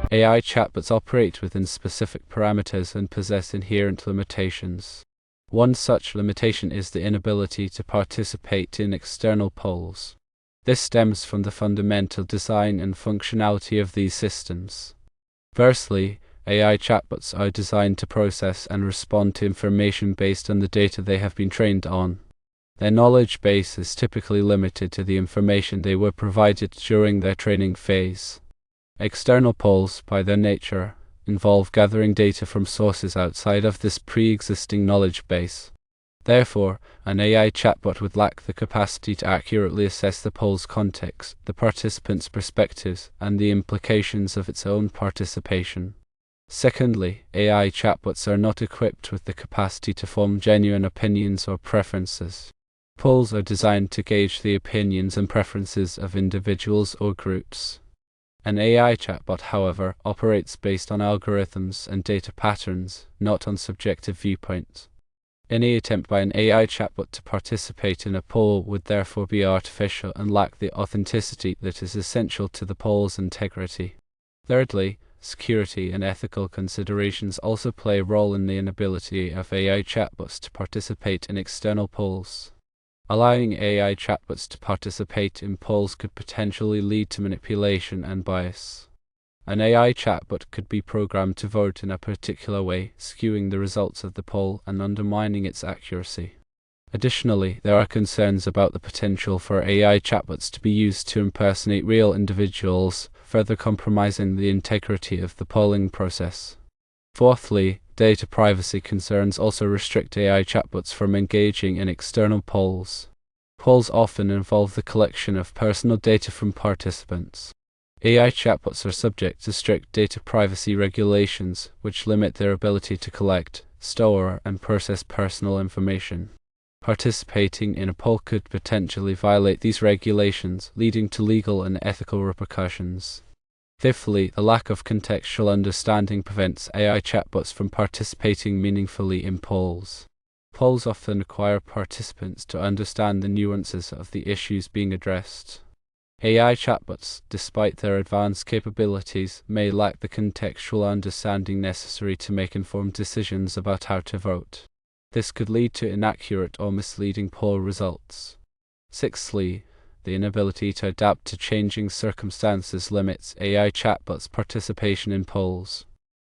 AI chatbots operate within specific parameters and possess inherent limitations. One such limitation is the inability to participate in external polls. This stems from the fundamental design and functionality of these systems. Firstly, AI chatbots are designed to process and respond to information based on the data they have been trained on. Their knowledge base is typically limited to the information they were provided during their training phase. External polls, by their nature, involve gathering data from sources outside of this pre-existing knowledge base. Therefore, an AI chatbot would lack the capacity to accurately assess the poll's context, the participants' perspectives, and the implications of its own participation. Secondly, AI chatbots are not equipped with the capacity to form genuine opinions or preferences. Polls are designed to gauge the opinions and preferences of individuals or groups. An AI chatbot, however, operates based on algorithms and data patterns, not on subjective viewpoints. Any attempt by an AI chatbot to participate in a poll would therefore be artificial and lack the authenticity that is essential to the poll's integrity. Thirdly, security and ethical considerations also play a role in the inability of AI chatbots to participate in external polls. Allowing AI chatbots to participate in polls could potentially lead to manipulation and bias. An AI chatbot could be programmed to vote in a particular way, skewing the results of the poll and undermining its accuracy. Additionally, there are concerns about the potential for AI chatbots to be used to impersonate real individuals, further compromising the integrity of the polling process. Fourthly, data privacy concerns also restrict AI chatbots from engaging in external polls. Polls often involve the collection of personal data from participants. AI chatbots are subject to strict data privacy regulations, which limit their ability to collect, store, and process personal information. Participating in a poll could potentially violate these regulations, leading to legal and ethical repercussions. Fifthly, the lack of contextual understanding prevents AI chatbots from participating meaningfully in polls. Polls often require participants to understand the nuances of the issues being addressed. AI chatbots, despite their advanced capabilities, may lack the contextual understanding necessary to make informed decisions about how to vote. This could lead to inaccurate or misleading poll results. Sixthly, the inability to adapt to changing circumstances limits AI chatbots' participation in polls.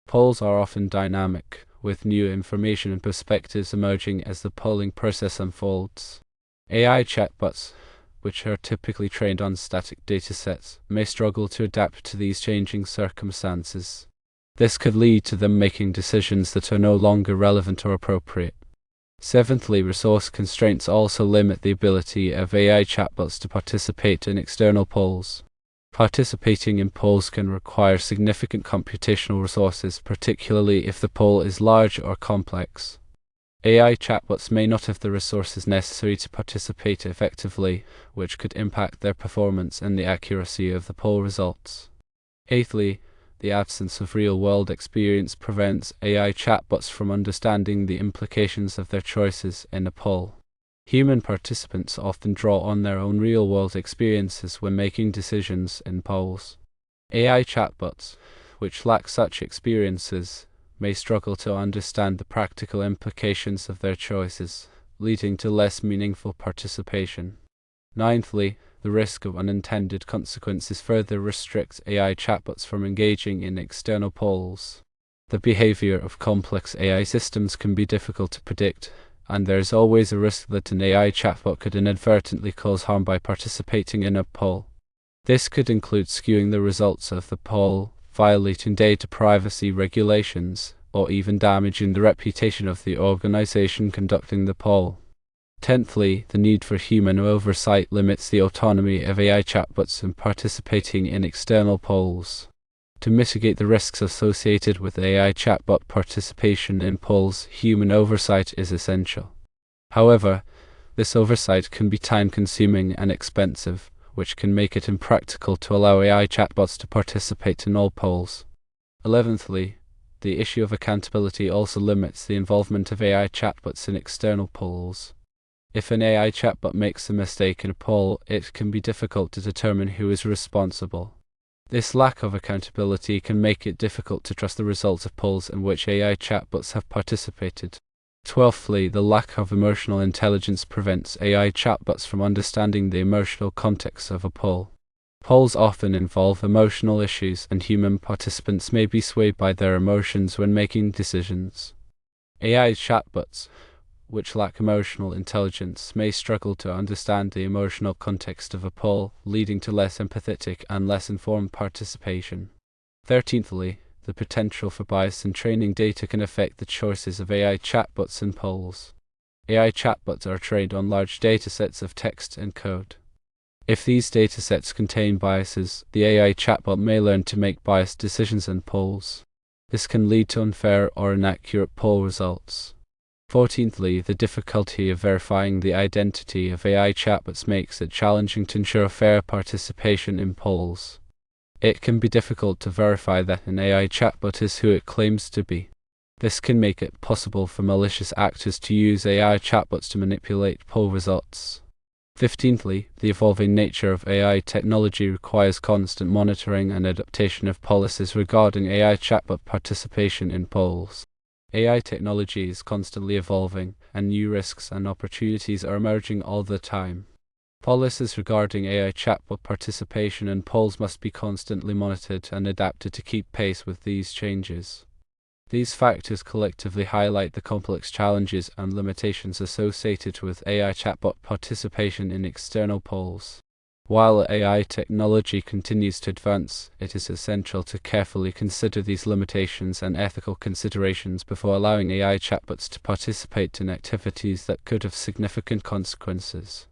Polls are often dynamic, with new information and perspectives emerging as the polling process unfolds. AI chatbots, which are typically trained on static datasets, may struggle to adapt to these changing circumstances. This could lead to them making decisions that are no longer relevant or appropriate. Seventhly, resource constraints also limit the ability of AI chatbots to participate in external polls. Participating in polls can require significant computational resources, particularly if the poll is large or complex. AI chatbots may not have the resources necessary to participate effectively, which could impact their performance and the accuracy of the poll results. Eighthly, the absence of real-world experience prevents AI chatbots from understanding the implications of their choices in a poll. Human participants often draw on their own real-world experiences when making decisions in polls. AI chatbots, which lack such experiences, may struggle to understand the practical implications of their choices, leading to less meaningful participation. Ninthly, the risk of unintended consequences further restricts AI chatbots from engaging in external polls. The behavior of complex AI systems can be difficult to predict, and there is always a risk that an AI chatbot could inadvertently cause harm by participating in a poll. This could include skewing the results of the poll, violating data privacy regulations, or even damaging the reputation of the organization conducting the poll. Tenthly, the need for human oversight limits the autonomy of AI chatbots in participating in external polls. To mitigate the risks associated with AI chatbot participation in polls, human oversight is essential. However, this oversight can be time-consuming and expensive, which can make it impractical to allow AI chatbots to participate in all polls. 11thly, the issue of accountability also limits the involvement of AI chatbots in external polls. If an AI chatbot makes a mistake in a poll, it can be difficult to determine who is responsible. This lack of accountability can make it difficult to trust the results of polls in which AI chatbots have participated. 12thly, the lack of emotional intelligence prevents AI chatbots from understanding the emotional context of a poll. Polls often involve emotional issues, and human participants may be swayed by their emotions when making decisions. AI chatbots, which lack emotional intelligence, may struggle to understand the emotional context of a poll, leading to less empathetic and less informed participation. 13thly, the potential for bias in training data can affect the choices of AI chatbots in polls. AI chatbots are trained on large datasets of text and code. If these datasets contain biases, the AI chatbot may learn to make biased decisions in polls. This can lead to unfair or inaccurate poll results. 14thly, the difficulty of verifying the identity of AI chatbots makes it challenging to ensure fair participation in polls. It can be difficult to verify that an AI chatbot is who it claims to be. This can make it possible for malicious actors to use AI chatbots to manipulate poll results. 15thly, the evolving nature of AI technology requires constant monitoring and adaptation of policies regarding AI chatbot participation in polls. AI technology is constantly evolving, and new risks and opportunities are emerging all the time. Policies regarding AI chatbot participation in polls must be constantly monitored and adapted to keep pace with these changes. These factors collectively highlight the complex challenges and limitations associated with AI chatbot participation in external polls. While AI technology continues to advance, it is essential to carefully consider these limitations and ethical considerations before allowing AI chatbots to participate in activities that could have significant consequences.